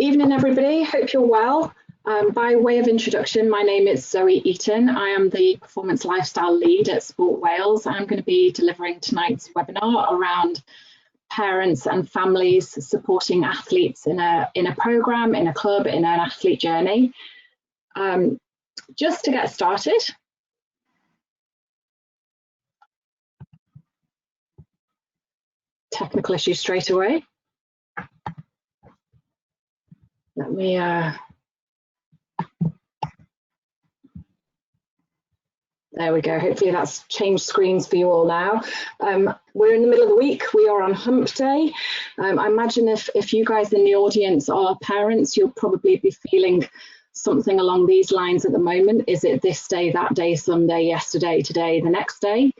Evening, everybody. Hope you're well. By way of introduction, my name is Zoe Eaton. I am the Performance Lifestyle Lead at Sport Wales. I'm going to be delivering tonight's webinar around parents and families supporting athletes in a program, in a club, in an athlete journey. Just to get started, technical issue straight away. Let me there we go. Hopefully that's changed screens for you all now. We're in the middle of the week. We are on hump day. I imagine if you guys in the audience are parents, you'll probably be feeling something along these lines at the moment. Is it this day, that day, someday, yesterday, today, the next day?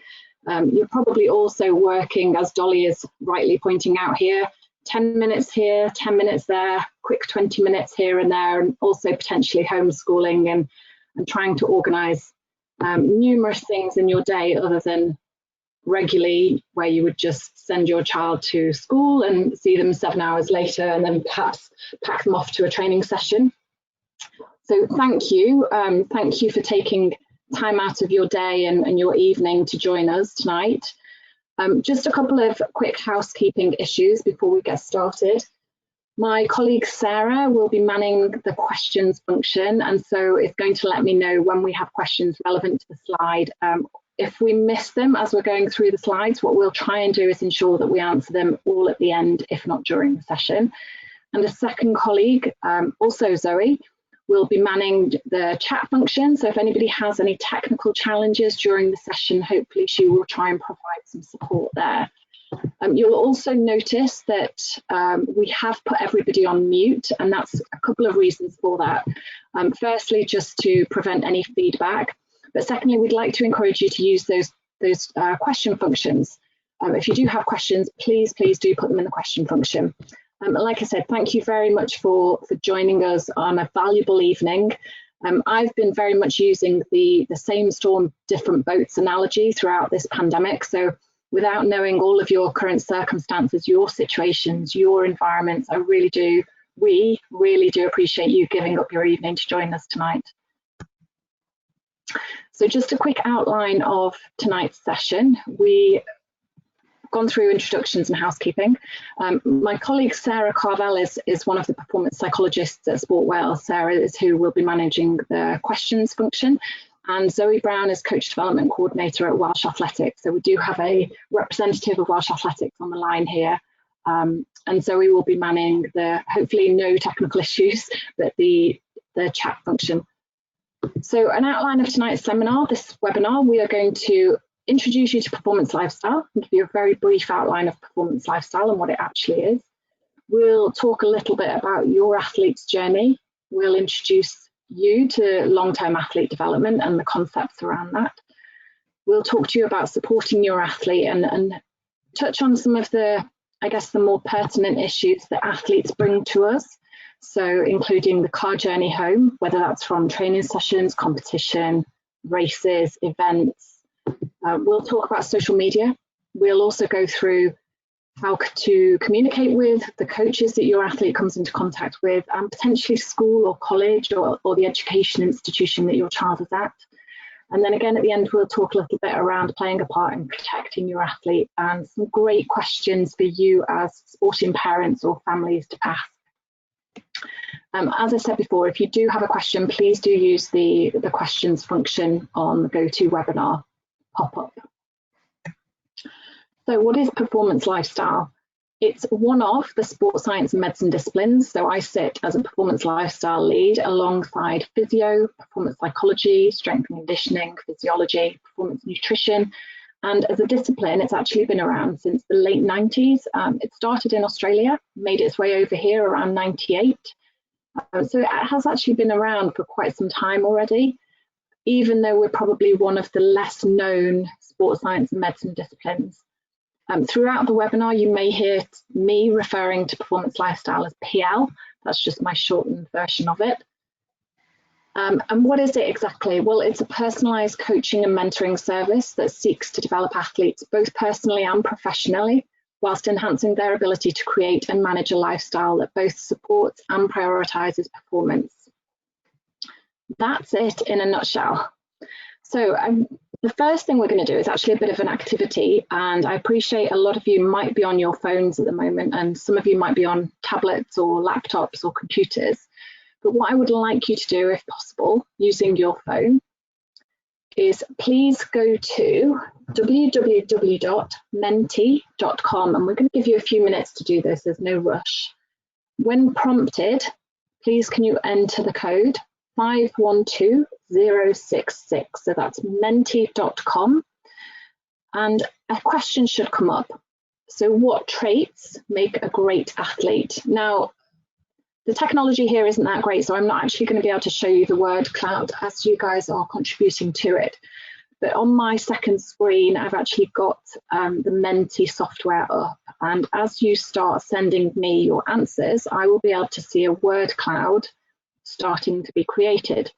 You're probably also working, as Dolly is rightly pointing out here, 10 minutes here, 10 minutes there, quick 20 minutes here and there, and also potentially homeschooling and trying to organise numerous things in your day other than regularly where you would just send your child to school and see them 7 hours later and then perhaps pack them off to a training session. So thank you for taking time out of your day and your evening to join us tonight. Just a couple of quick housekeeping issues before we get started. My colleague Sarah will be manning the questions function, and so it's going to let me know when we have questions relevant to the slide. If we miss them as we're going through the slides, what we'll try and do is ensure that we answer them all at the end, if not during the session. And a second colleague, also Zoe, will be manning the chat function. So if anybody has any technical challenges during the session, hopefully she will try and provide some support there. You'll also notice that we have put everybody on mute, and that's a couple of reasons for that. Firstly, just to prevent any feedback, but secondly, we'd like to encourage you to use those question functions. If you do have questions, please do put them in the question function. Like I said, thank you very much for joining us on a valuable evening. I've been very much using the same storm, different boats analogy throughout this pandemic. So without knowing all of your current circumstances, your situations, your environments, we really do appreciate you giving up your evening to join us tonight. So just a quick outline of tonight's session. We've gone through introductions and housekeeping. My colleague Sarah Carvel is one of the performance psychologists at Sport Wales. Sarah is who will be managing the questions function. And Zoe Brown is Coach Development Coordinator at Welsh Athletics. So we do have a representative of Welsh Athletics on the line here. And Zoe will be manning hopefully no technical issues, but the chat function. So an outline of tonight's seminar, this webinar, we are going to introduce you to Performance Lifestyle and give you a very brief outline of Performance Lifestyle and what it actually is. We'll talk a little bit about your athlete's journey. We'll introduce you to long-term athlete development and the concepts around that. We'll talk to you about supporting your athlete and touch on some of the more pertinent issues that athletes bring to us. So including the car journey home, whether that's from training sessions, competition, races, events. We'll talk about social media. We'll also go through how to communicate with the coaches that your athlete comes into contact with, and potentially school or college or the education institution that your child is at. And then again at the end, we'll talk a little bit around playing a part in protecting your athlete and some great questions for you as sporting parents or families to ask. As I said before, if you do have a question, please do use the questions function on the GoToWebinar pop-up. So what is Performance Lifestyle? It's one of the sports science and medicine disciplines. So I sit as a performance lifestyle lead alongside physio, performance psychology, strength and conditioning, physiology, performance nutrition. And as a discipline, it's actually been around since the late 90s. It started in Australia, made its way over here around 98. So it has actually been around for quite some time already, even though we're probably one of the less known sports science and medicine disciplines. Throughout the webinar, you may hear me referring to Performance Lifestyle as PL. That's just my shortened version of it. And what is it exactly? Well, it's a personalised coaching and mentoring service that seeks to develop athletes both personally and professionally whilst enhancing their ability to create and manage a lifestyle that both supports and prioritises performance. That's it in a nutshell. So the first thing we're going to do is actually a bit of an activity, and I appreciate a lot of you might be on your phones at the moment, and some of you might be on tablets or laptops or computers. But what I would like you to do, if possible, using your phone, is please go to www.menti.com, and we're going to give you a few minutes to do this, there's no rush. When prompted, please can you enter the code 512066, so that's menti.com, and a question should come up. So what traits make a great athlete? Now, the technology here isn't that great, so I'm not actually going to be able to show you the word cloud as you guys are contributing to it. But on my second screen, I've actually got the Menti software up. And as you start sending me your answers, I will be able to see a word cloud starting to be created.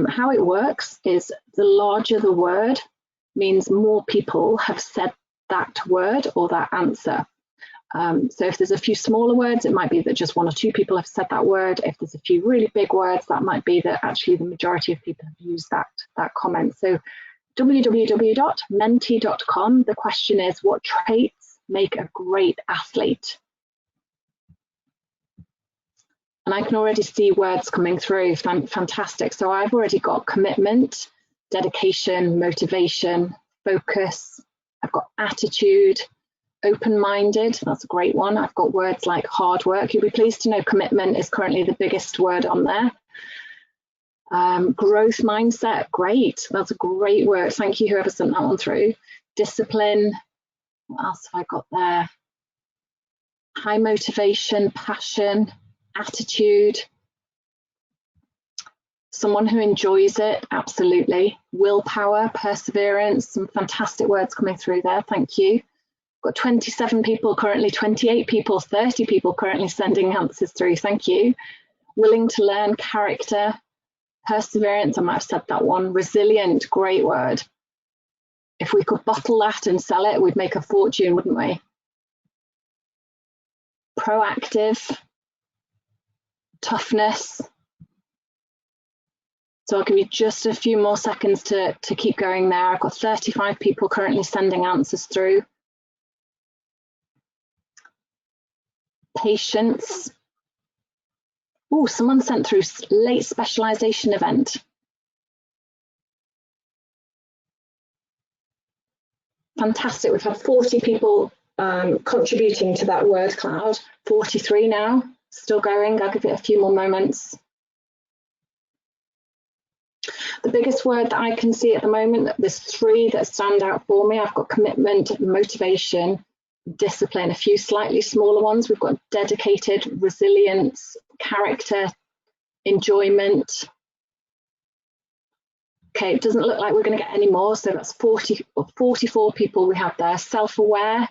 How it works is the larger the word means more people have said that word or that answer. So if there's a few smaller words, it might be that just one or two people have said that word. If there's a few really big words, that might be that actually the majority of people have used that comment. So www.menti.com, the question is, what traits make a great athlete? And I can already see words coming through, fantastic. So I've already got commitment, dedication, motivation, focus. I've got attitude, open-minded, that's a great one. I've got words like hard work. You'll be pleased to know commitment is currently the biggest word on there. Growth mindset, great. That's a great word. Thank you, whoever sent that one through. Discipline, what else have I got there? High motivation, passion, attitude. Someone who enjoys it, absolutely. Willpower, perseverance, some fantastic words coming through there, thank you. Got 27 people currently, 28 people, 30 people currently sending answers through, thank you. Willing to learn, character, perseverance, I might have said that one. Resilient, great word. If we could bottle that and sell it, we'd make a fortune, wouldn't we? Proactive, toughness. So I'll give you just a few more seconds to keep going there. I've got 35 people currently sending answers through. Patience. Oh, someone sent through late specialization event. Fantastic, we've had 40 people contributing to that word cloud, 43 now, still going, I'll give it a few more moments. The biggest word that I can see at the moment, there's three that stand out for me. I've got commitment, motivation, discipline, a few slightly smaller ones. We've got dedicated, resilience, character, enjoyment. Okay, it doesn't look like we're going to get any more, so that's 44 people we have there. Self-aware,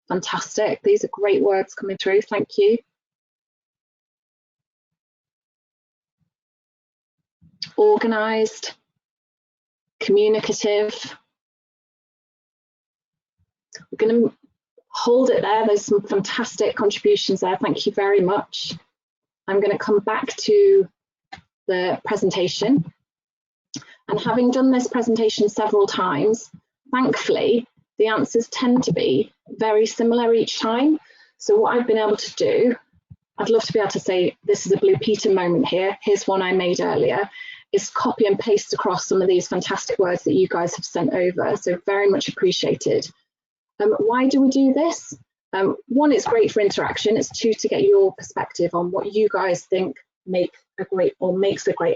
fantastic. These are great words coming through, thank you. Organised, communicative. We're going to hold it there. There's some fantastic contributions there. Thank you very much. I'm going to come back to the presentation. And having done this presentation several times, thankfully, the answers tend to be very similar each time. So what I've been able to do, I'd love to be able to say, this is a Blue Peter moment here. Here's one I made earlier, is copy and paste across some of these fantastic words that you guys have sent over. So very much appreciated. Why do we do this? One, it's great for interaction. It's two, to get your perspective on what you guys think makes a great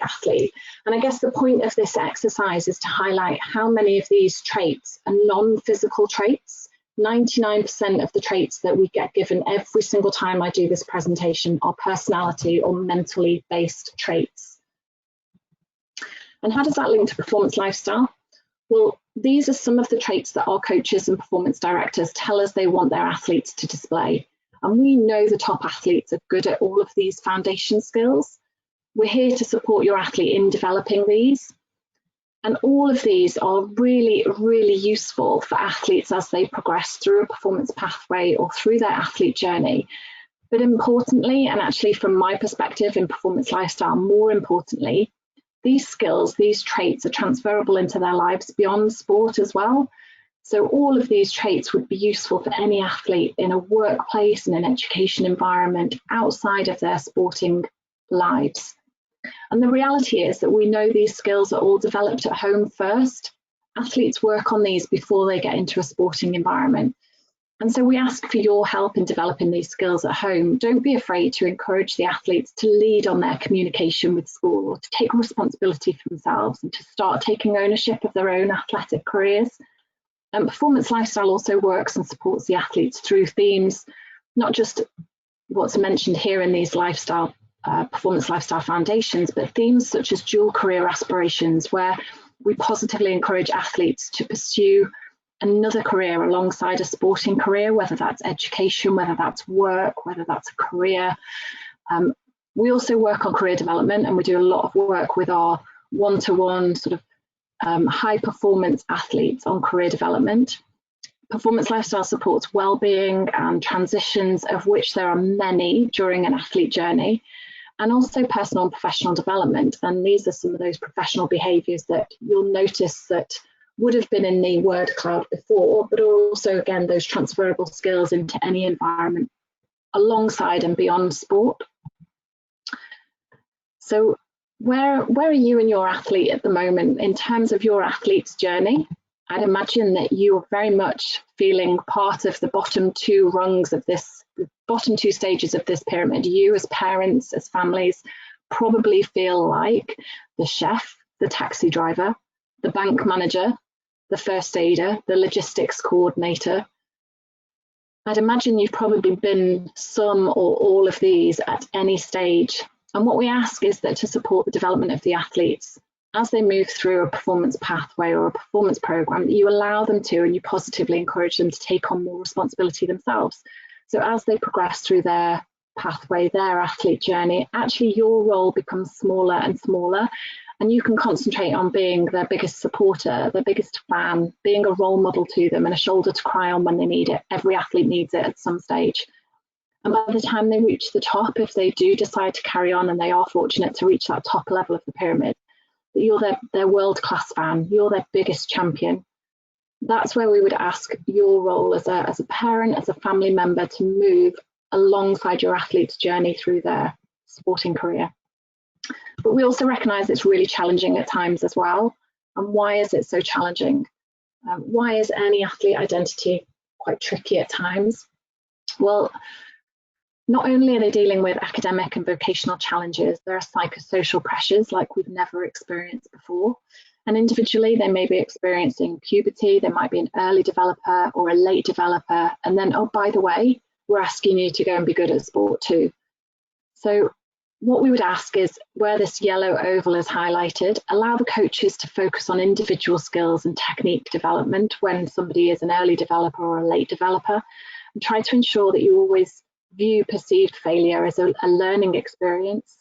athlete. And I guess the point of this exercise is to highlight how many of these traits are non-physical traits. 99% of the traits that we get given every single time I do this presentation are personality or mentally based traits. And how does that link to performance lifestyle? Well, these are some of the traits that our coaches and performance directors tell us they want their athletes to display. And we know the top athletes are good at all of these foundation skills. We're here to support your athlete in developing these. And all of these are really, really useful for athletes as they progress through a performance pathway or through their athlete journey. But importantly, and actually from my perspective in performance lifestyle, more importantly, these skills, these traits are transferable into their lives beyond sport as well. So all of these traits would be useful for any athlete in a workplace, in an education environment, outside of their sporting lives. And the reality is that we know these skills are all developed at home first. Athletes work on these before they get into a sporting environment. And so we ask for your help in developing these skills at home. Don't be afraid to encourage the athletes to lead on their communication with school, or to take responsibility for themselves and to start taking ownership of their own athletic careers. And performance lifestyle also works and supports the athletes through themes, not just what's mentioned here in these lifestyle performance lifestyle foundations, but themes such as dual career aspirations, where we positively encourage athletes to pursue another career alongside a sporting career, whether that's education, whether that's work, whether that's a career. We also work on career development, and we do a lot of work with our one-to-one sort of high performance athletes on career development. Performance lifestyle supports well-being and transitions, of which there are many during an athlete journey, and also personal and professional development. And these are some of those professional behaviours that you'll notice that would have been in the word cloud before, but are also, again, those transferable skills into any environment alongside and beyond sport. So where are you and your athlete at the moment in terms of your athlete's journey? I'd imagine that you are very much feeling part of the bottom two rungs of this, the bottom two stages of this pyramid. You as parents, as families, probably feel like the chef, the taxi driver, the bank manager, the first aider, the logistics coordinator. I'd imagine you've probably been some or all of these at any stage. And what we ask is that to support the development of the athletes as they move through a performance pathway or a performance program, you allow them to, and you positively encourage them to take on more responsibility themselves. So as they progress through their pathway, their athlete journey, actually your role becomes smaller and smaller, and you can concentrate on being their biggest supporter, their biggest fan, being a role model to them and a shoulder to cry on when they need it. Every athlete needs it at some stage. And by the time they reach the top, if they do decide to carry on and they are fortunate to reach that top level of the pyramid, that you're their world-class fan, you're their biggest champion. That's where we would ask your role as a parent, as a family member, to move alongside your athlete's journey through their sporting career. But we also recognise it's really challenging at times as well. And why is it so challenging? Why is any athlete identity quite tricky at times? Well, not only are they dealing with academic and vocational challenges, there are psychosocial pressures like we've never experienced before. And individually, they may be experiencing puberty, they might be an early developer or a late developer. And then, oh, by the way, we're asking you to go and be good at sport too. So what we would ask is, where this yellow oval is highlighted, allow the coaches to focus on individual skills and technique development when somebody is an early developer or a late developer, and try to ensure that you always view perceived failure as a learning experience.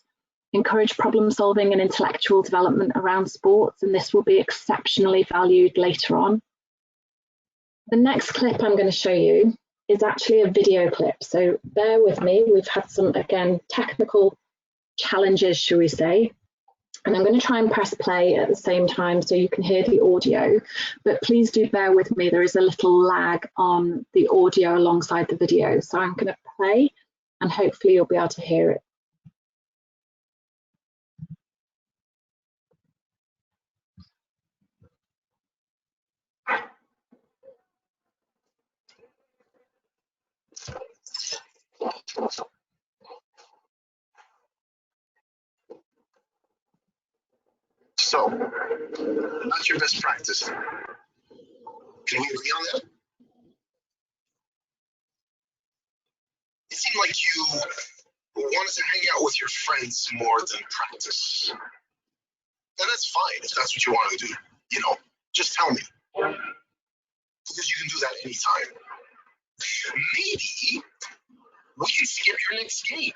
Encourage problem solving and intellectual development around sports, and this will be exceptionally valued later on. The next clip I'm going to show you is actually a video clip, so bear with me. We've had some, again, technical challenges, shall we say, and I'm going to try and press play at the same time so you can hear the audio, but please do bear with me. There is a little lag on the audio alongside the video, so I'm going to play and hopefully you'll be able to hear it. So, not your best practice. Can we agree on that? It seemed like you wanted to hang out with your friends more than practice. And that's fine if that's what you want to do. You know, just tell me. Because you can do that anytime. Maybe we can skip your next game.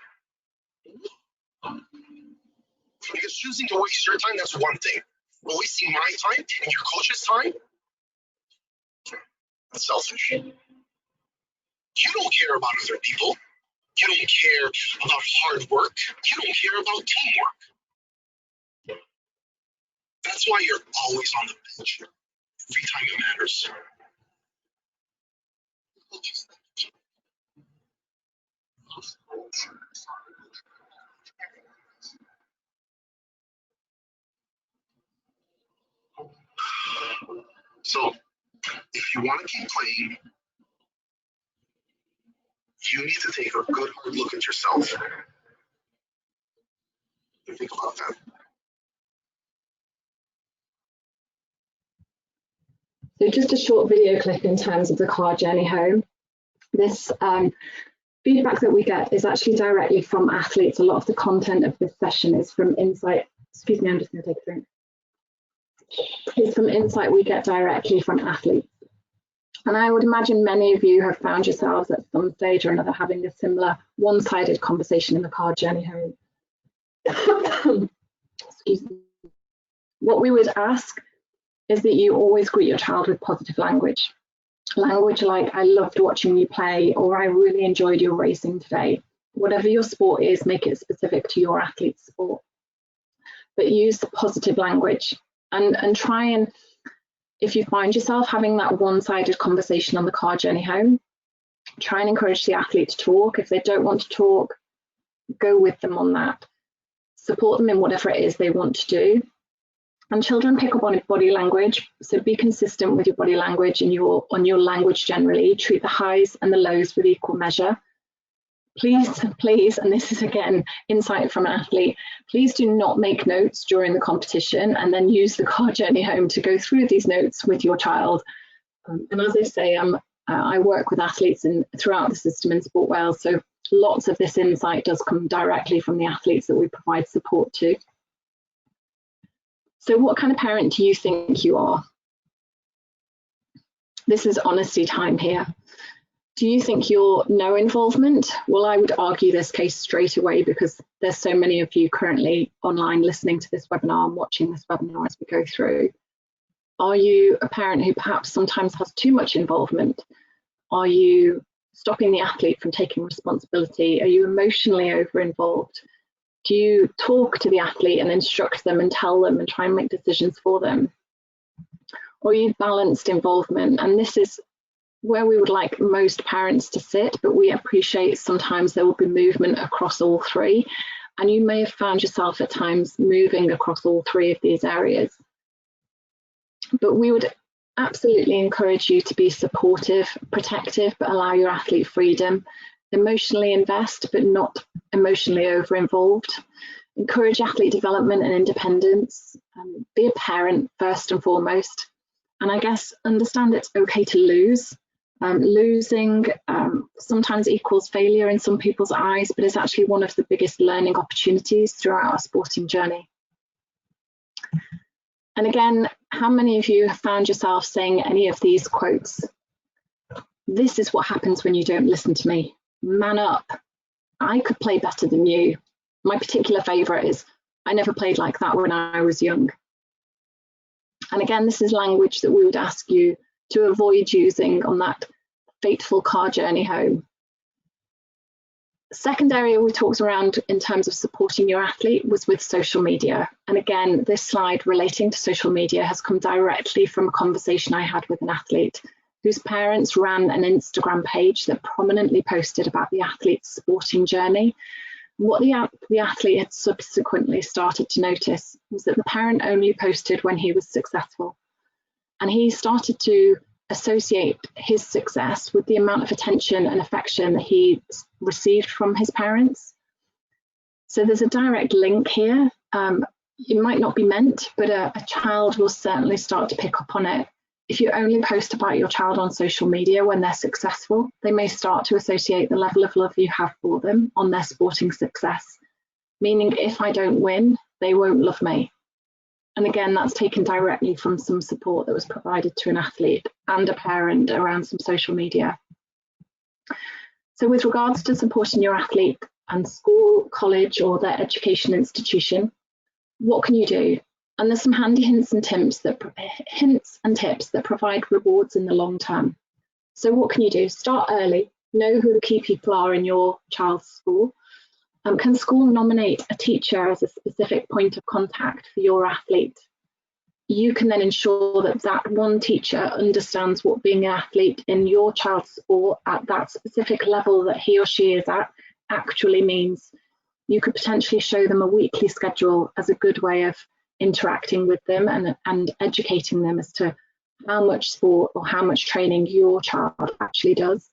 Because choosing to waste your time, that's one thing. wasting my time and your coach's time? That's selfish. You don't care about other people. You don't care about hard work. You don't care about teamwork. That's why you're always on the bench every time it matters. So, if you want to keep playing, you need to take a good hard look at yourself and think about that. So just a short video clip in terms of the car journey home. This feedback that we get is actually directly from athletes. A lot of the content of this session is from insight. Excuse me, I'm just going to take a drink. It's from insight we get directly from athletes. And I would imagine many of you have found yourselves at some stage or another having a similar one-sided conversation in the car journey home. Excuse me. What we would ask is that you always greet your child with positive language. Language like, I loved watching you play, or I really enjoyed your racing today. Whatever your sport is, make it specific to your athlete's sport. But use the positive language and try and, if you find yourself having that one-sided conversation on the car journey home, try and encourage the athlete to talk. If they don't want to talk, go with them on that. Support them in whatever it is they want to do. And children pick up on body language, so be consistent with your body language and on your language generally. Treat the highs and the lows with equal measure. Please, and this is again insight from an athlete, please do not make notes during the competition and then use the car journey home to go through these notes with your child. And as I say, I work with athletes throughout the system in Sport Wales, so lots of this insight does come directly from the athletes that we provide support to. So what kind of parent do you think you are? This is honesty time here. Do you think you're no involvement? Well, I would argue this case straight away because there's so many of you currently online listening to this webinar and watching this webinar as we go through. Are you a parent who perhaps sometimes has too much involvement? Are you stopping the athlete from taking responsibility? Are you emotionally over-involved? Do you talk to the athlete and instruct them and tell them and try and make decisions for them? Or are you balanced involvement? And this is where we would like most parents to sit, but we appreciate sometimes there will be movement across all three. And you may have found yourself at times moving across all three of these areas. But we would absolutely encourage you to be supportive, protective, but allow your athlete freedom. Emotionally invest, but not emotionally over-involved. Encourage athlete development and independence. Be a parent first and foremost. And I guess understand it's okay to lose. Losing sometimes equals failure in some people's eyes, but it's actually one of the biggest learning opportunities throughout our sporting journey. And again, how many of you have found yourself saying any of these quotes? This is what happens when you don't listen to me. Man up. I could play better than you. My particular favourite is, I never played like that when I was young. And again, this is language that we would ask you to avoid using on that fateful car journey home. Second area we talked around in terms of supporting your athlete was with social media. And again, this slide relating to social media has come directly from a conversation I had with an athlete whose parents ran an Instagram page that prominently posted about the athlete's sporting journey. What the athlete had subsequently started to notice was that the parent only posted when he was successful. And he started to associate his success with the amount of attention and affection that he received from his parents. So there's a direct link here. It might not be meant, but a child will certainly start to pick up on it. If you only post about your child on social media when they're successful, they may start to associate the level of love you have for them on their sporting success, meaning if I don't win, they won't love me. And again, that's taken directly from some support that was provided to an athlete and a parent around some social media. So with regards to supporting your athlete and school, college, or their education institution, what can you do? And there's some handy hints and tips that provide rewards in the long term. So what can you do? Start early. Know who the key people are in your child's school. Can school nominate a teacher as a specific point of contact for your athlete? You can then ensure that that one teacher understands what being an athlete in your child's sport at that specific level that he or she is at actually means. You could potentially show them a weekly schedule as a good way of interacting with them and educating them as to how much sport or how much training your child actually does.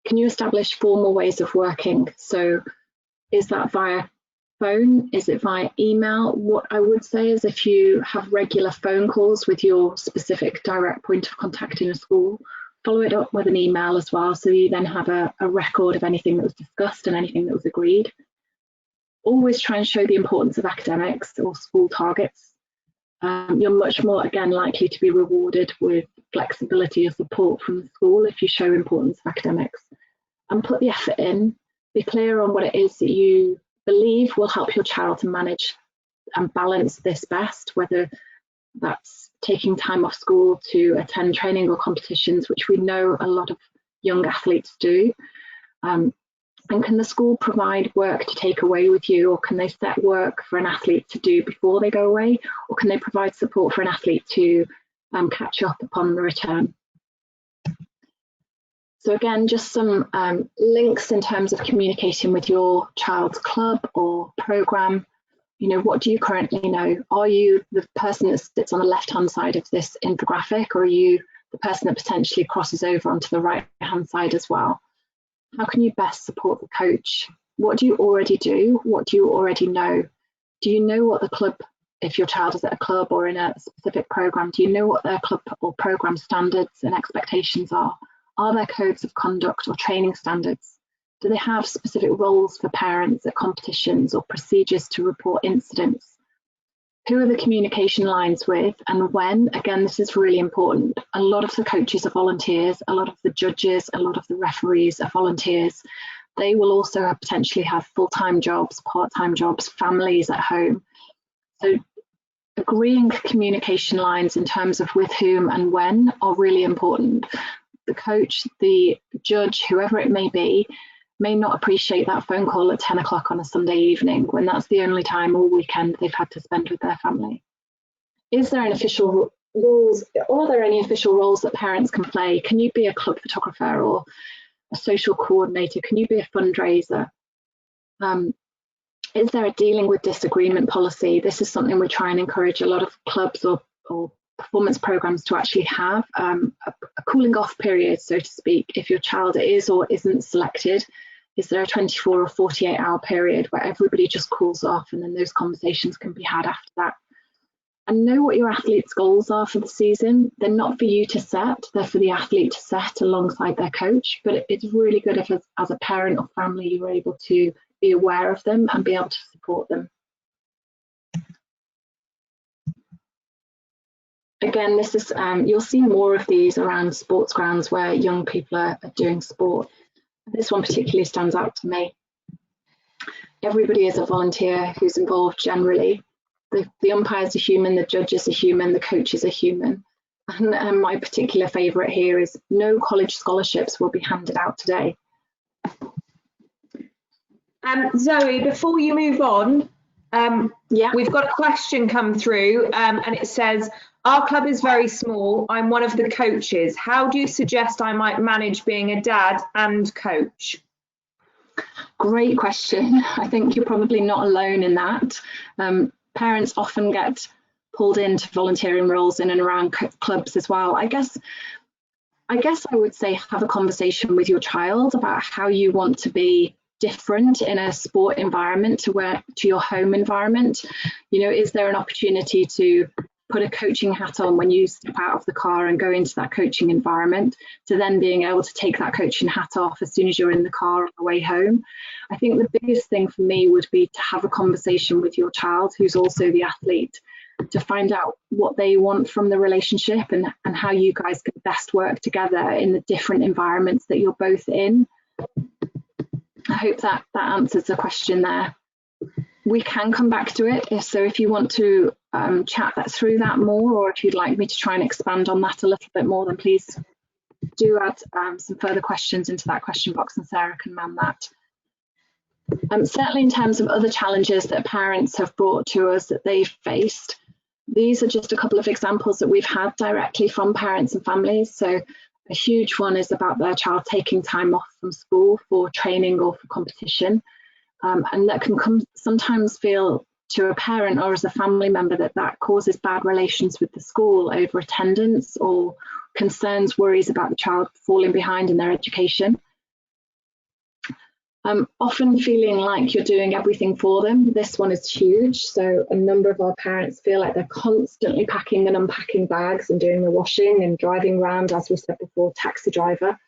Can you establish formal ways of working? So is that via phone? Is it via email? What I would say is if you have regular phone calls with your specific direct point of contact in a school, follow it up with an email as well, so you then have a record of anything that was discussed and anything that was agreed. Always try and show the importance of academics or school targets. You're much more, again, likely to be rewarded with flexibility or support from the school if you show importance of academics. And put the effort in. Be clear on what it is that you believe will help your child to manage and balance this best, whether that's taking time off school to attend training or competitions, which we know a lot of young athletes do. And can the school provide work to take away with you, or can they set work for an athlete to do before they go away, or can they provide support for an athlete to catch up upon the return? So again, just some links in terms of communicating with your child's club or program. You know, what do you currently know? Are you the person that sits on the left-hand side of this infographic, or are you the person that potentially crosses over onto the right-hand side as well? How can you best support the coach? What do you already do? What do you already know? Do you know what the club, if your child is at a club or in a specific program, do you know what their club or program standards and expectations are? Are there codes of conduct or training standards? Do they have specific roles for parents at competitions or procedures to report incidents? Who are the communication lines with and when? Again, this is really important. A lot of the coaches are volunteers, a lot of the judges, a lot of the referees are volunteers. They will also potentially have full-time jobs, part-time jobs, families at home. So agreeing communication lines in terms of with whom and when are really important. The coach, the judge, whoever it may not appreciate that phone call at 10 o'clock on a Sunday evening when that's the only time all weekend they've had to spend with their family. Is there an official roles? Are there any official roles that parents can play? Can you be a club photographer or a social coordinator? Can you be a fundraiser? Is there a dealing with disagreement policy? This is something we try and encourage a lot of clubs or performance programs to actually have, a cooling off period, so to speak. If your child is or isn't selected, is there a 24 or 48 hour period where everybody just cools off and then those conversations can be had after that? And know what your athlete's goals are for the season. They're not for you to set, they're for the athlete to set alongside their coach, but it's really good if as a parent or family you're able to be aware of them and be able to support them. Again, this is you'll see more of these around sports grounds where young people are doing sport. This one particularly stands out to me. Everybody is a volunteer who's involved generally. The umpires are human, the judges are human, the coaches are human. And my particular favourite here is no college scholarships will be handed out today. Zoe, before you move on, we've got a question come through and it says, our club is very small. I'm one of the coaches. How do you suggest I might manage being a dad and coach? Great question. I think you're probably not alone in that. Parents often get pulled into volunteering roles in and around clubs as well. I guess I would say have a conversation with your child about how you want to be different in a sport environment to your home environment. You know, is there an opportunity to put a coaching hat on when you step out of the car and go into that coaching environment, to then being able to take that coaching hat off as soon as you're in the car on the way home? I think the biggest thing for me would be to have a conversation with your child who's also the athlete, to find out what they want from the relationship and how you guys can best work together in the different environments that you're both in. I hope that answers the question there. We can come back to it. If you want to chat through that more, or if you'd like me to try and expand on that a little bit more, then please do add some further questions into that question box and Sarah can man that. Certainly in terms of other challenges that parents have brought to us that they've faced, these are just a couple of examples that we've had directly from parents and families. So a huge one is about their child taking time off from school for training or for competition. And that can sometimes feel to a parent or as a family member that causes bad relations with the school over attendance or concerns, worries about the child falling behind in their education. Often feeling like you're doing everything for them. This one is huge. So a number of our parents feel like they're constantly packing and unpacking bags and doing the washing and driving around, as we said before, taxi driver.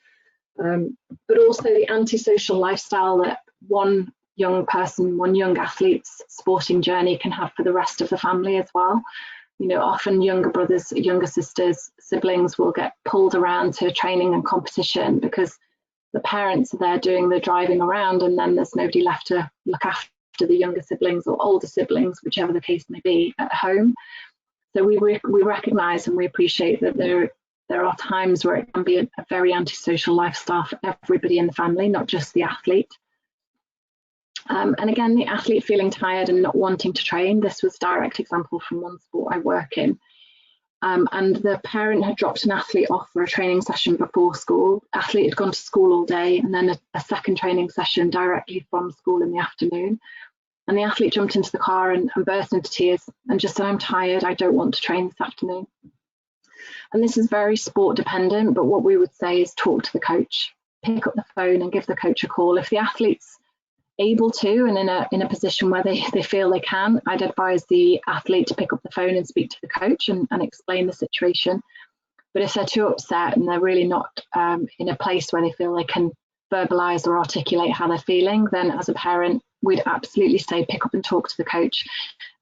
But also the antisocial lifestyle that one young person, one young athlete's sporting journey can have for the rest of the family as well. You know, often younger brothers, younger sisters, siblings will get pulled around to training and competition because the parents are there doing the driving around and then there's nobody left to look after the younger siblings or older siblings, whichever the case may be, at home. So we recognise and we appreciate that there are times where it can be a very antisocial lifestyle for everybody in the family, not just the athlete. And again, the athlete feeling tired and not wanting to train. This was a direct example from one sport I work in. And the parent had dropped an athlete off for a training session before school. Athlete had gone to school all day and then a second training session directly from school in the afternoon. And the athlete jumped into the car and burst into tears and just said, "I'm tired, I don't want to train this afternoon." And this is very sport dependent, but what we would say is talk to the coach, pick up the phone and give the coach a call. If the athlete's able to and in a position where they feel they can, I'd advise the athlete to pick up the phone and speak to the coach and explain the situation. But if they're too upset and they're really not in a place where they feel they can verbalise or articulate how they're feeling, then as a parent we'd absolutely say pick up and talk to the coach.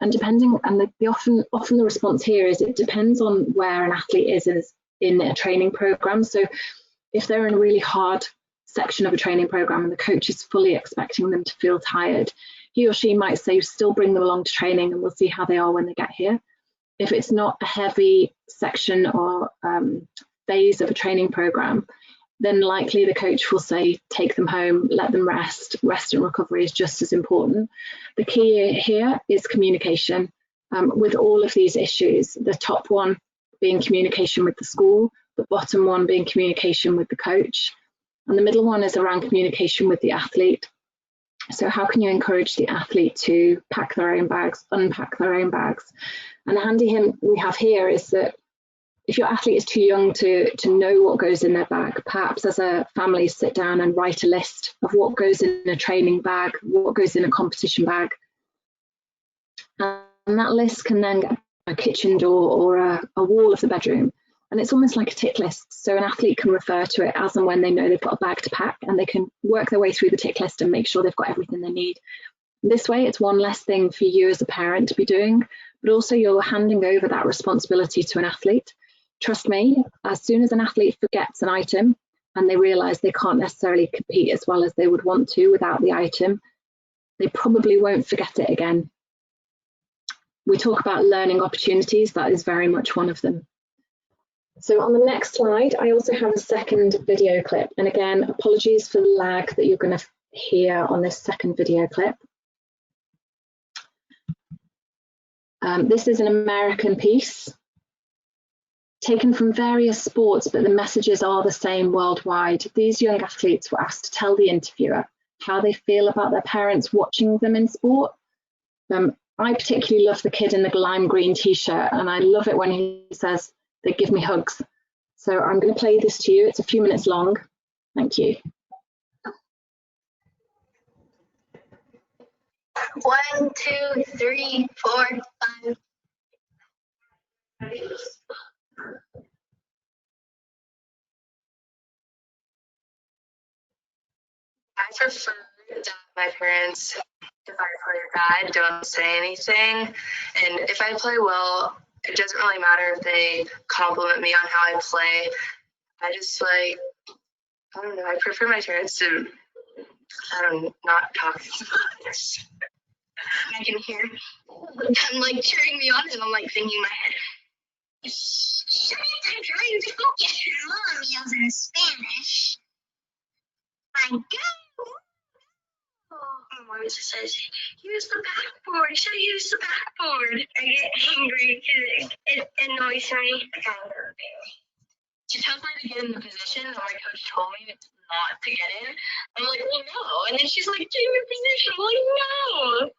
And depending, and often the response here is it depends on where an athlete is in a training program. So if they're in a really hard section of a training program and the coach is fully expecting them to feel tired, he or she might say still bring them along to training and we'll see how they are when they get here. If it's not a heavy section or phase of a training program, then likely the coach will say take them home, let them rest. Rest and recovery is just as important. The key here is communication with all of these issues, the top one being communication with the school, the bottom one being communication with the coach. And the middle one is around communication with the athlete. So how can you encourage the athlete to pack their own bags, unpack their own bags? And the handy hint we have here is that if your athlete is too young to know what goes in their bag, perhaps as a family sit down and write a list of what goes in a training bag, what goes in a competition bag. And that list can then get a kitchen door or a wall of the bedroom. And it's almost like a tick list. So an athlete can refer to it as and when they know they've got a bag to pack, and they can work their way through the tick list and make sure they've got everything they need. This way, it's one less thing for you as a parent to be doing, but also you're handing over that responsibility to an athlete. Trust me, as soon as an athlete forgets an item and they realise they can't necessarily compete as well as they would want to without the item, they probably won't forget it again. We talk about learning opportunities, that is very much one of them. So on the next slide, I also have a second video clip. And again, apologies for the lag that you're going to hear on this second video clip. This is an American piece taken from various sports, but the messages are the same worldwide. These young athletes were asked to tell the interviewer how they feel about their parents watching them in sport. I particularly love the kid in the lime green t-shirt, and I love it when he says, "They give me hugs." So I'm going to play this to you. It's a few minutes long. Thank you. 1, 2, 3, 4, 5. I prefer that my parents, if I play bad, don't say anything. And if I play well, it doesn't really matter if they compliment me on how I play. I just I don't know, I prefer my parents to, not talk as much. I can hear. I'm like cheering me on, and I'm like thinking in my head, shut up, I'm trying to focus. Mom yells in Spanish. I go. My mom just says, use the backboard. You should use the backboard. I get angry because it annoys me. She tells me to get in the position that my coach told me not to get in. I'm like, well, no. And then she's like, get in your position. I'm like, no.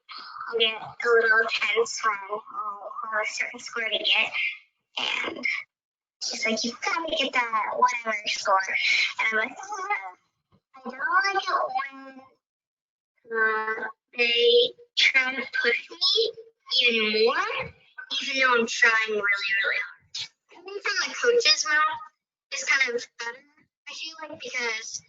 I get a little tense when a certain score to get. And she's like, you've got to get that whatever score. And I'm like, I don't like it when they try to push me even more, even though I'm trying really, really hard. Coming from the coach's mouth is kind of better, I feel like, because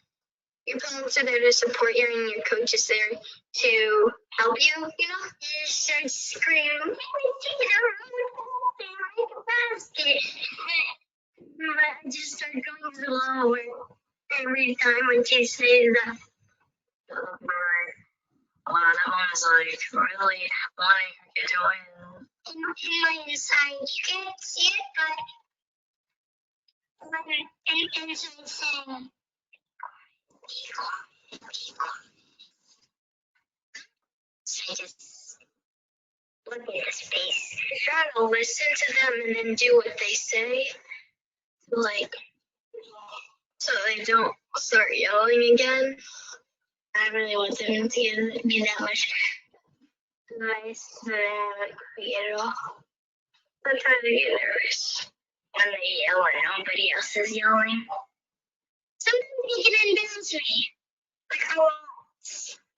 your parents are there to support you and your coach is there to help you, you know? You start screaming, make a basket. But I just start going slower every time when she says that. Wow, that one was like really wanting her kid to win. In my inside, you can't see it, but and inside saying, be quiet. So I just look at his face. I try to listen to them and then do what they say. Like, so they don't start yelling again. I really want them to be that much nice that I haven't created all. Sometimes I get nervous when they yell and nobody else is yelling. Sometimes they can embarrass me. Like, I won't.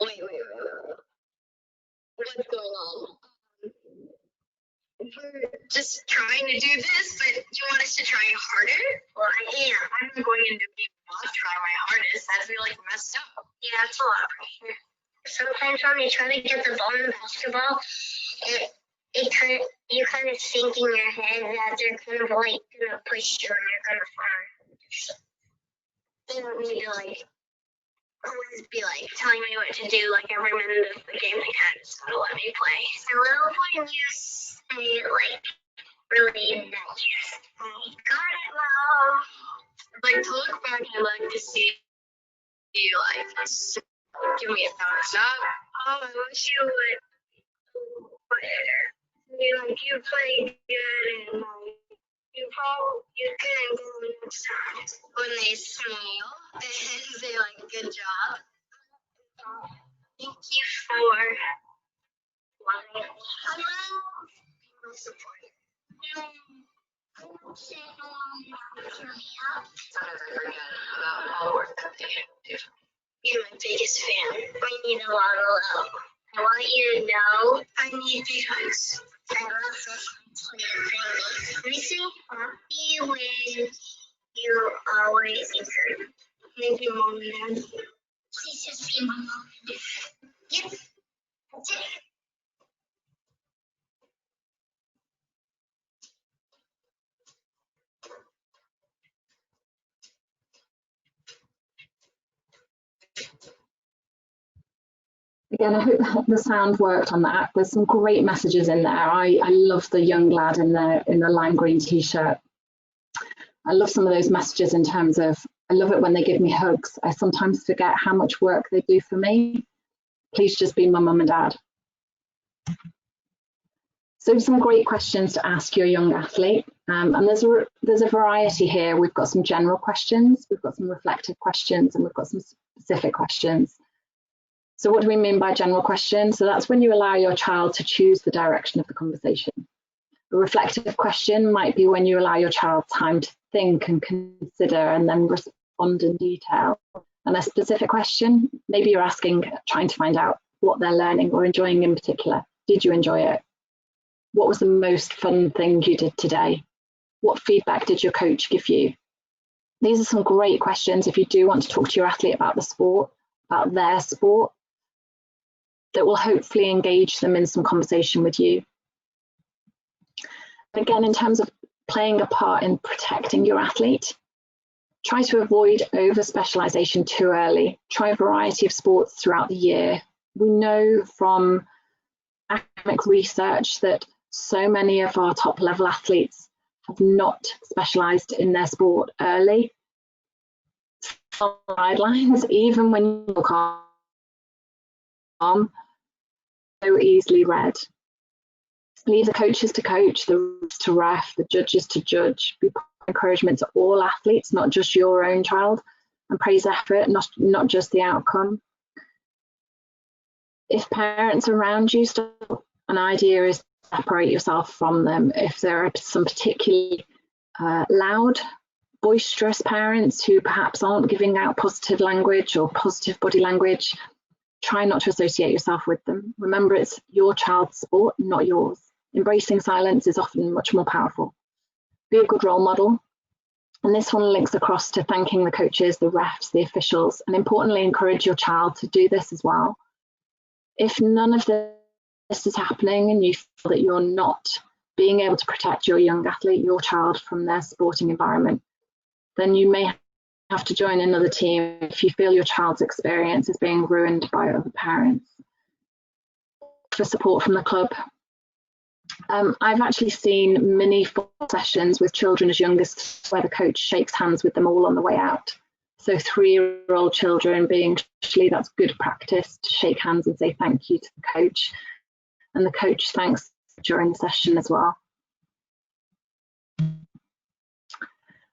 Wait. What's going on? We're just trying to do this, but you want us to try harder? Well, I am. I'm not going into being not try my hardest. That'd be like messed up. Yeah, it's a lot of pressure. Sometimes when you try to get the ball in basketball, you kind of think in your head that they're kind of like gonna push you and you're gonna fall. They don't need to like always be like telling me what to do like every minute of the game. They kind of just gotta let me play. I love when you say like really nice. Got it, Mom. I'd like to look back and I'd like to see you like give me a thumbs up. Oh, I wish you would better. You played good and you couldn't go next time. When they smile and say like good job. Thank you for loving me. I love people supporting. I don't say no one to cheer me up. Sometimes I forget about all the work that they do. You're my biggest fan. I need a lot of love. I want you to know I need big hugs. I love this complete thing. Let me see. Happy when you always encourage me. Thank you, Mom and Dad. Please just be my mom and dad. Yep. That's it. Again, I hope the sound worked on that. There's some great messages in there. I love the young lad in the lime green t-shirt. I love some of those messages in terms of, I love it when they give me hugs. I sometimes forget how much work they do for me. Please just be my mum and dad. So some great questions to ask your young athlete. And there's a variety here. We've got some general questions, we've got some reflective questions, and we've got some specific questions. So what do we mean by general questions? So that's when you allow your child to choose the direction of the conversation. A reflective question might be when you allow your child time to think and consider and then respond in detail. And a specific question, maybe you're trying to find out what they're learning or enjoying in particular. Did you enjoy it? What was the most fun thing you did today? What feedback did your coach give you? These are some great questions if you do want to talk to your athlete about the sport, about their sport, that will hopefully engage them in some conversation with you. Again, in terms of playing a part in protecting your athlete, try to avoid over-specialization too early. Try a variety of sports throughout the year. We know from academic research that so many of our top level athletes have not specialised in their sport early. Sidelines, even when you're calm, so easily read. Leave the coaches to coach, the refs to ref, the judges to judge. Be encouragement to all athletes, not just your own child, and praise effort, not just the outcome. If parents around you, an idea is to separate yourself from them. If there are some particularly loud, boisterous parents who perhaps aren't giving out positive language or positive body language, try not to associate yourself with them. Remember, it's your child's sport, not yours. Embracing silence is often much more powerful. Be a good role model. And this one links across to thanking the coaches, the refs, the officials, and importantly, encourage your child to do this as well. If none of this is happening and you feel that you're not being able to protect your young athlete, your child, from their sporting environment, then you may have to join another team if you feel your child's experience is being ruined by other parents. For support from the club. I've actually seen mini sessions with children as young as where the coach shakes hands with them all on the way out. So 3-year-old children being, actually that's good practice to shake hands and say thank you to the coach. And the coach thanks during the session as well.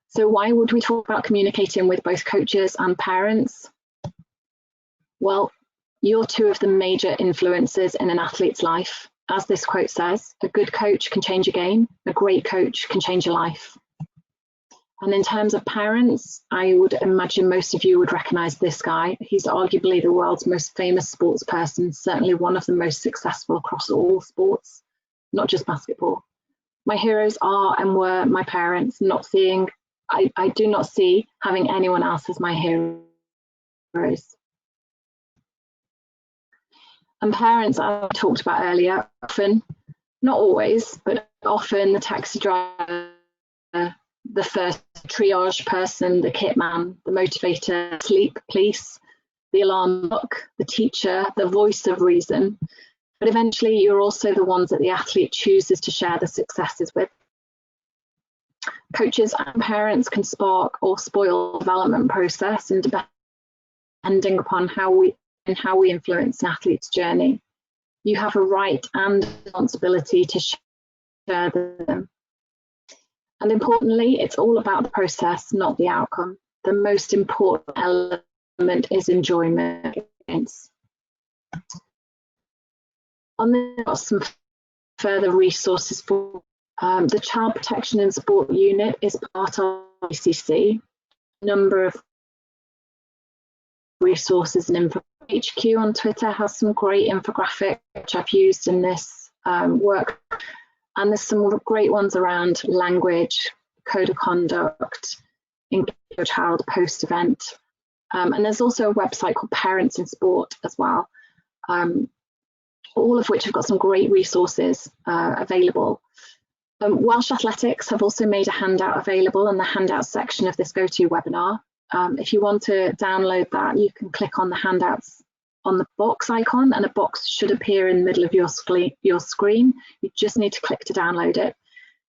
So why would we talk about communicating with both coaches and parents? Well, you're two of the major influences in an athlete's life. As this quote says, a good coach can change a game, a great coach can change a life. And in terms of parents, I would imagine most of you would recognise this guy. He's arguably the world's most famous sports person, certainly one of the most successful across all sports, not just basketball. My heroes are and were my parents, I do not see having anyone else as my heroes. And parents, as I talked about earlier, often, not always, but often the taxi driver, the first triage person, the kit man, the motivator, sleep police, the alarm clock, the teacher, the voice of reason. But eventually you're also the ones that the athlete chooses to share the successes with. Coaches and parents can spark or spoil the development process, and depending upon how we influence an athlete's journey. You have a right and responsibility to share them. And importantly, it's all about the process, not the outcome. The most important element is enjoyment. On this, got some further resources for the Child Protection and Sport Unit is part of ICC. A number of resources and info. HQ on Twitter has some great infographics which I've used in this work, and there's some great ones around language, code of conduct, engage your child post-event, and there's also a website called Parents in Sport as well, all of which have got some great resources available. Welsh Athletics have also made a handout available in the handout section of this GoToWebinar. If you want to download that, you can click on the handouts on the box icon, and a box should appear in the middle of your screen. You just need to click to download it.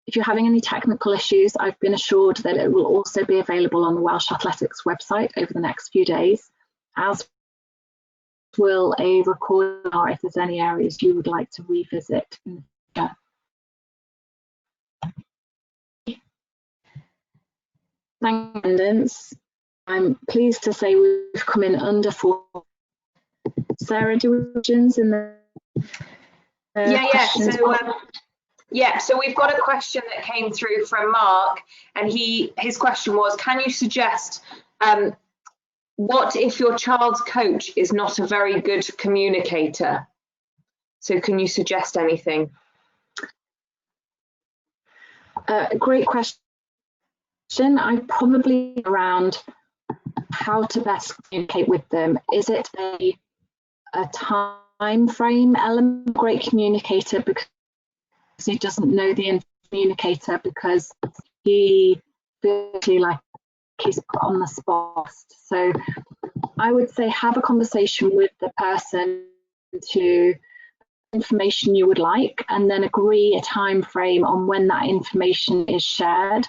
If you're having any technical issues, I've been assured that it will also be available on the Welsh Athletics website over the next few days, as will a recording or if there's any areas you would like to revisit in the future. Thank you, attendance. I'm pleased to say we've come in under 4. Sarah, do we have questions in the So we've got a question that came through from Mark, and his question was, can you suggest what if your child's coach is not a very good communicator? So can you suggest anything? Great question. I probably around how to best communicate with them. Is it a time frame element? Great communicator because he doesn't know the communicator because he feels like he's put on the spot. So I would say have a conversation with the person to information you would like, and then agree a time frame on when that information is shared.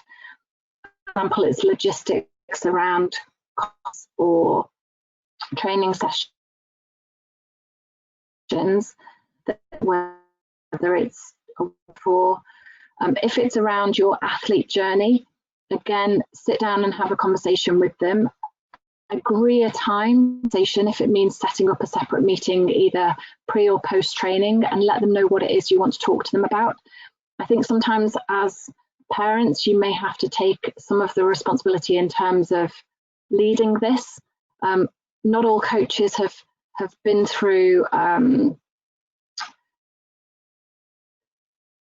For example, it's logistics around costs or training sessions, whether it's for if it's around your athlete journey, again, sit down and have a conversation with them. Agree a time station if it means setting up a separate meeting either pre or post training, and let them know what it is you want to talk to them about. I think sometimes as parents you may have to take some of the responsibility in terms of leading this. Not all coaches have been through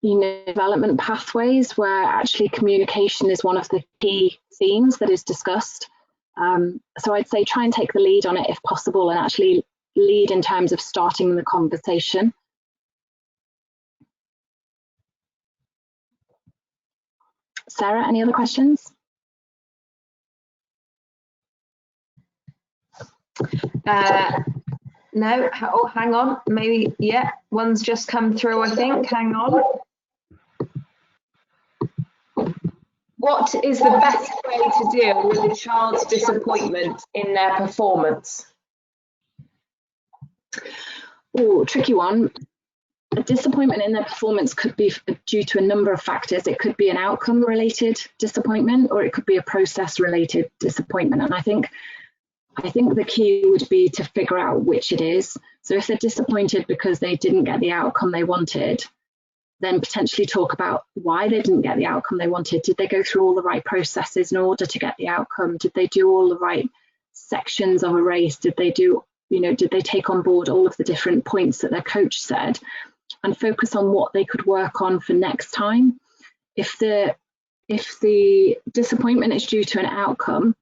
development pathways where actually communication is one of the key themes that is discussed. So I'd say try and take the lead on it if possible, and actually lead in terms of starting the conversation. Sarah, any other questions? No, oh, hang on, maybe, yeah, one's just come through, I think, hang on. What is the best way to deal with a child's disappointment in their performance? Oh, tricky one. A disappointment in their performance could be due to a number of factors. It could be an outcome related disappointment, or it could be a process related disappointment. And I think the key would be to figure out which it is. So if they're disappointed because they didn't get the outcome they wanted, then potentially talk about why they didn't get the outcome they wanted. Did they go through all the right processes in order to get the outcome? Did they do all the right sections of a race? Did they do, did they take on board all of the different points that their coach said, and focus on what they could work on for next time? If the disappointment is due to an outcome,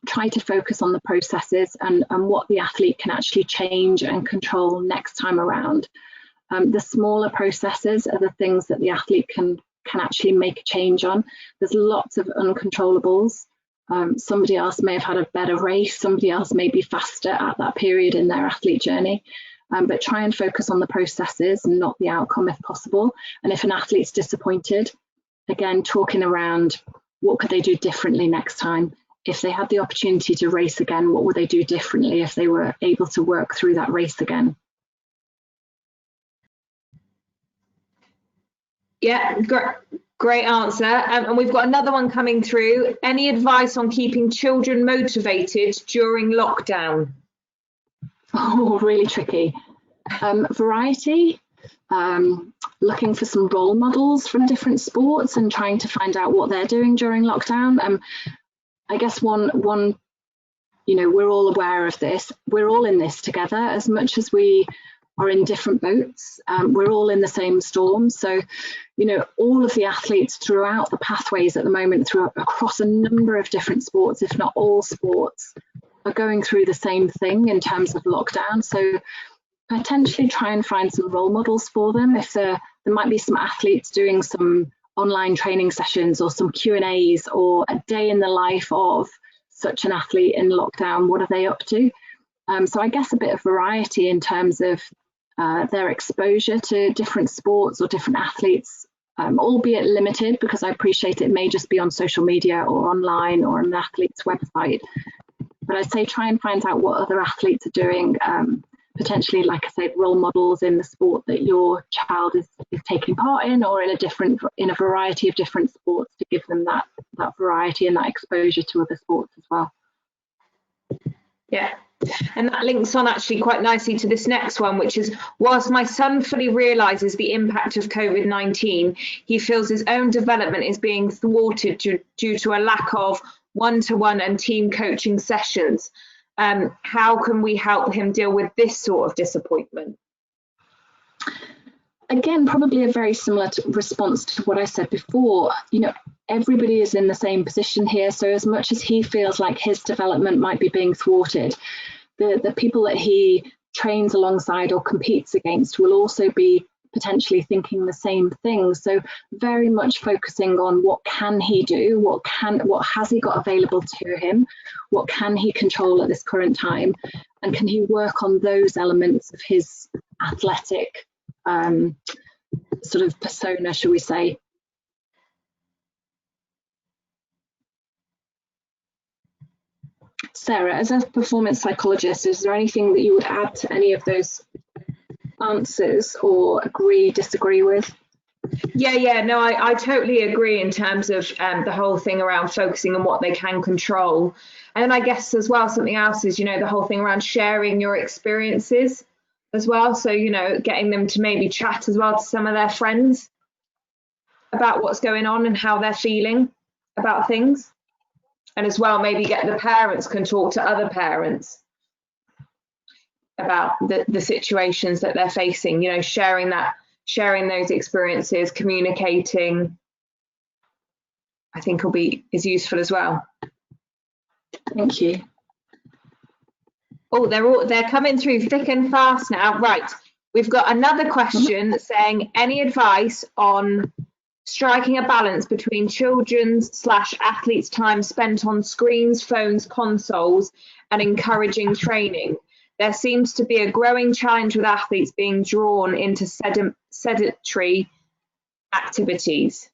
try to focus on the processes and what the athlete can actually change and control next time around. The smaller processes are the things that the athlete can actually make a change on. There's lots of uncontrollables. Somebody else may have had a better race, somebody else may be faster at that period in their athlete journey. But try and focus on the processes and not the outcome if possible. And if an athlete's disappointed, again, talking around what could they do differently next time. If they had the opportunity to race again, what would they do differently if they were able to work through that race again? Yeah, great answer. And we've got another one coming through. Any advice on keeping children motivated during lockdown? Oh, really tricky. Variety, looking for some role models from different sports and trying to find out what they're doing during lockdown. I guess one, we're all aware of this. We're all in this together. As much as we are in different boats, we're all in the same storm. So, all of the athletes throughout the pathways at the moment, across a number of different sports, if not all sports, are going through the same thing in terms of lockdown. So potentially try and find some role models for them. If there might be some athletes doing some online training sessions or some Q&As or a day in the life of such an athlete in lockdown, what are they up to? So I guess a bit of variety in terms of their exposure to different sports or different athletes, albeit limited, because I appreciate it may just be on social media or online or on an athlete's website. But I'd say try and find out what other athletes are doing, potentially, like I said, role models in the sport that your child is taking part in, or in a variety of different sports, to give them that variety and that exposure to other sports as well. Yeah, and that links on actually quite nicely to this next one, which is, whilst my son fully realises the impact of COVID-19, he feels his own development is being thwarted due to a lack of one-to-one and team coaching sessions. How can we help him deal with this sort of disappointment? Again, probably a very similar response to what I said before. Everybody is in the same position here. So as much as he feels like his development might be being thwarted, the people that he trains alongside or competes against will also be potentially thinking the same thing. So very much focusing on what can he do, what has he got available to him, what can he control at this current time, and can he work on those elements of his athletic sort of persona, shall we say. Sarah, as a performance psychologist, is there anything that you would add to any of those answers or agree, disagree with? Yeah, no, I totally agree in terms of the whole thing around focusing on what they can control. And then I guess as well, something else is, the whole thing around sharing your experiences as well. So, getting them to maybe chat as well to some of their friends about what's going on and how they're feeling about things. And as well, maybe get the parents can talk to other parents about the situations that they're facing, sharing those experiences, communicating, I think is useful as well. Thank you. Oh, they're coming through thick and fast now. Right, we've got another question saying, any advice on striking a balance between children's/athletes' time spent on screens, phones, consoles, and encouraging training? There seems to be a growing challenge with athletes being drawn into sedentary activities.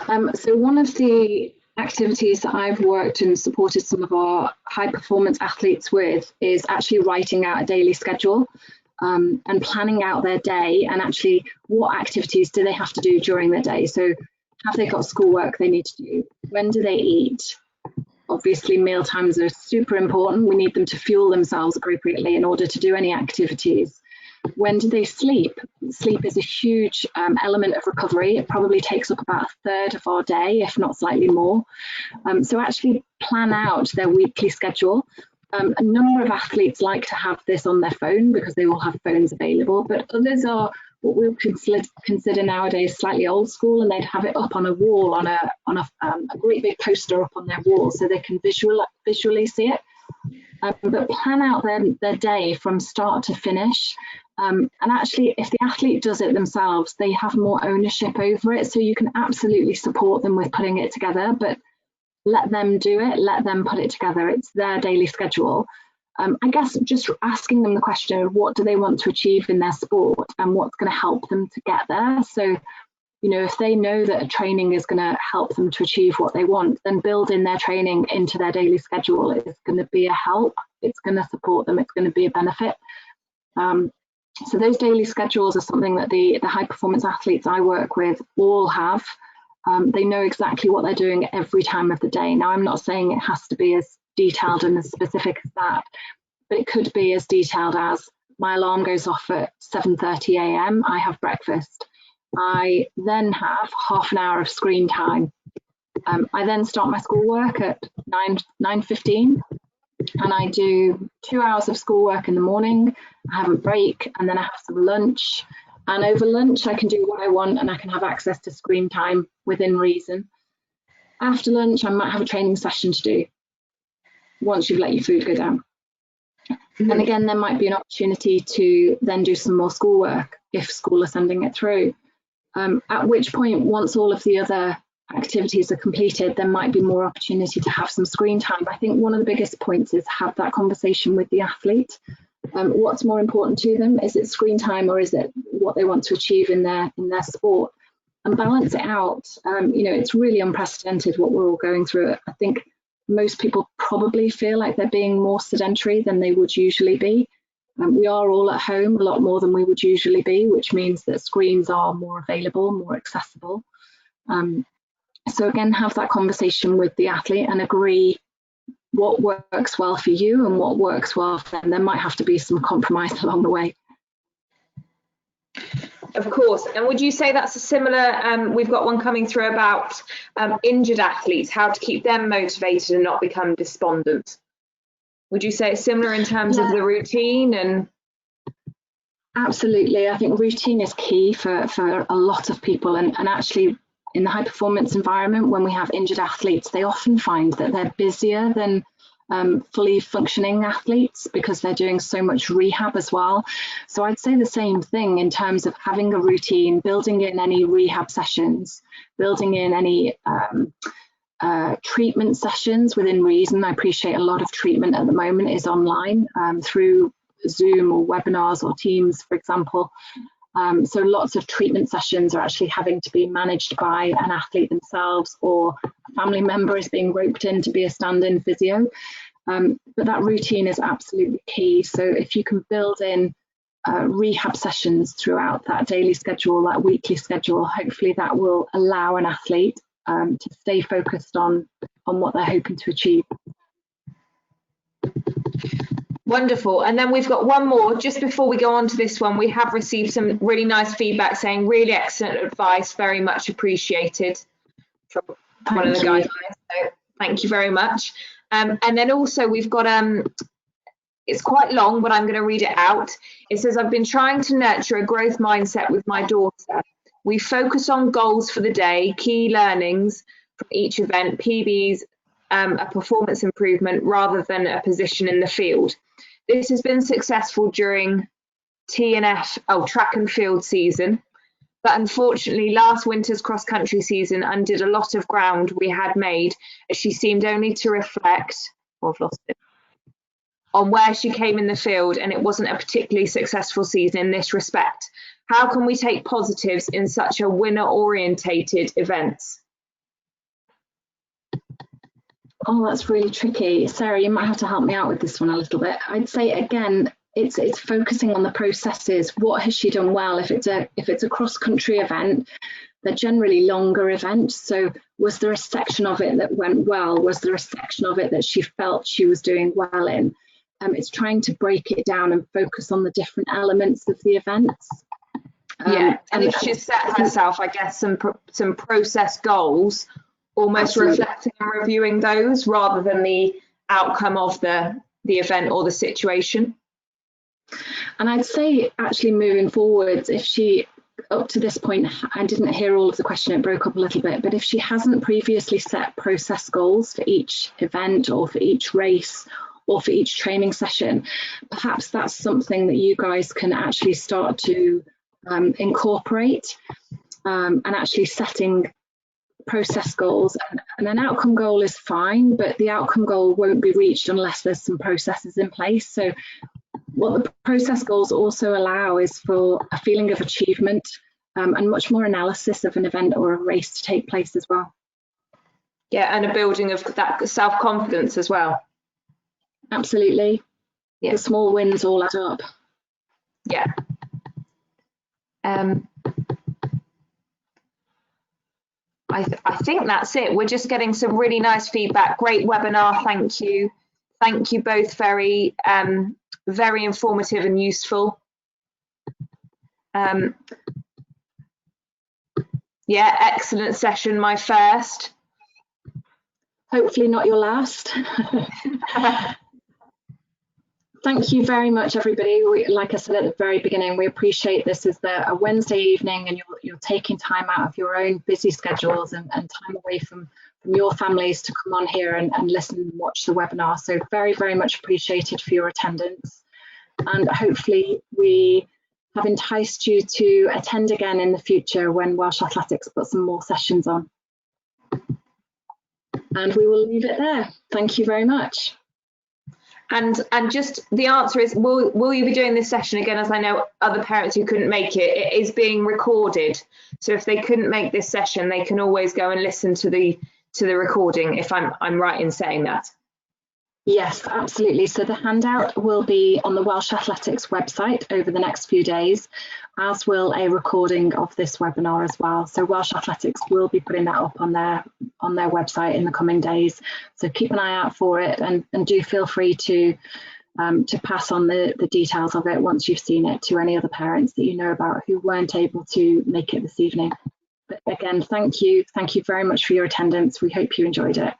So one of the activities that I've worked and supported some of our high performance athletes with is actually writing out a daily schedule and planning out their day, and actually what activities do they have to do during their day. So have they got schoolwork they need to do? When do they eat? Obviously, meal times are super important. We need them to fuel themselves appropriately in order to do any activities. When do they sleep? Sleep is a huge element of recovery. It probably takes up about a third of our day, if not slightly more. So actually plan out their weekly schedule. A number of athletes like to have this on their phone because they all have phones available, but others are what we would consider nowadays slightly old school, and they'd have it up on a wall, on a great big poster up on their wall so they can visually see it. But plan out their day from start to finish. And actually, if the athlete does it themselves, they have more ownership over it. So you can absolutely support them with putting it together, but let them do it, let them put it together. It's their daily schedule. I guess just asking them the question of what do they want to achieve in their sport and what's going to help them to get there. So, if they know that training is going to help them to achieve what they want, then building their training into their daily schedule is going to be a help. It's going to support them. It's going to be a benefit. So those daily schedules are something that the high performance athletes I work with all have. They know exactly what they're doing every time of the day. Now, I'm not saying it has to be as detailed and as specific as that, but it could be as detailed as my alarm goes off at 7:30 a.m. I have breakfast. I then have half an hour of screen time. I then start my schoolwork at 9:15, and I do 2 hours of schoolwork in the morning. I have a break, and then I have some lunch. And over lunch, I can do what I want, and I can have access to screen time within reason. After lunch, I might have a training session to do once you've let your food go down. And again, there might be an opportunity to then do some more schoolwork if school are sending it through. At which point, once all of the other activities are completed, there might be more opportunity to have some screen time. I think one of the biggest points is have that conversation with the athlete. What's more important to them? Is it screen time, or is it what they want to achieve in their sport? And balance it out. It's really unprecedented what we're all going through. I think most people probably feel like they're being more sedentary than they would usually be. We are all at home a lot more than we would usually be, which means that screens are more available, more accessible. So again, have that conversation with the athlete and agree what works well for you and what works well for them. There might have to be some compromise along the way. Of course. And would you say that's a similar, we've got one coming through about injured athletes, how to keep them motivated and not become despondent? Would you say it's similar in terms of the routine? And absolutely. I think routine is key for a lot of people, and actually in the high performance environment, when we have injured athletes, they often find that they're busier than fully functioning athletes because they're doing so much rehab as well. So I'd say the same thing in terms of having a routine, building in any rehab sessions, building in any treatment sessions within reason. I appreciate a lot of treatment at the moment is online through Zoom or webinars or Teams, for example. So lots of treatment sessions are actually having to be managed by an athlete themselves, or a family member is being roped in to be a stand-in physio. But that routine is absolutely key. So if you can build in rehab sessions throughout that daily schedule, that weekly schedule, hopefully that will allow an athlete to stay focused on what they're hoping to achieve. Wonderful. And then we've got one more. Just before we go on to this one, we have received some really nice feedback saying really excellent advice, very much appreciated from one of the guys. So thank you very much. And then also we've got, it's quite long, but I'm going to read it out. It says, I've been trying to nurture a growth mindset with my daughter. We focus on goals for the day, key learnings from each event, PBs, a performance improvement rather than a position in the field. This has been successful during track and field season, but unfortunately last winter's cross-country season undid a lot of ground we had made, as she seemed only to reflect, I've lost it, on where she came in the field, and it wasn't a particularly successful season in this respect. How can we take positives in such a winner-orientated events? Oh, that's really tricky. Sarah, you might have to help me out with this one a little bit. I'd say, again, it's focusing on the processes. What has she done well? If it's a cross-country event, they're generally longer events. So was there a section of it that went well? Was there a section of it that she felt she was doing well in? It's trying to break it down and focus on the different elements of the events. And if she's set herself, I guess, some process goals, almost absolutely reflecting and reviewing those rather than the outcome of the event or the situation. And I'd say actually moving forwards, if she, up to this point, I didn't hear all of the question, it broke up a little bit, but if she hasn't previously set process goals for each event or for each race or for each training session, perhaps that's something that you guys can actually start to incorporate, and actually setting process goals. And an outcome goal is fine, but the outcome goal won't be reached unless there's some processes in place. So what the process goals also allow is for a feeling of achievement, and much more analysis of an event or a race to take place as well. Yeah, and a building of that self-confidence as well. Absolutely. Yeah. The small wins all add up. Yeah. I think that's it. We're just getting some really nice feedback. Great webinar. Thank you. Thank you both. Very, very informative and useful. Yeah, excellent session. My first. Hopefully not your last. Thank you very much, everybody. Like I said at the very beginning, we appreciate this is a Wednesday evening, and you're taking time out of your own busy schedules and time away from your families to come on here and listen and watch the webinar. So very, very much appreciated for your attendance. And hopefully we have enticed you to attend again in the future when Welsh Athletics put some more sessions on. And we will leave it there. Thank you very much. And just the answer is, will you be doing this session again? As I know other parents who couldn't make it, it is being recorded. So if they couldn't make this session, they can always go and listen to the recording, if I'm right in saying that. Yes, absolutely. So the handout will be on the Welsh Athletics website over the next few days, as will a recording of this webinar as well. So Welsh Athletics will be putting that up on their website in the coming days. So keep an eye out for it, and do feel free to pass on the details of it once you've seen it to any other parents that you know about who weren't able to make it this evening. But again, thank you very much for your attendance. We hope you enjoyed it.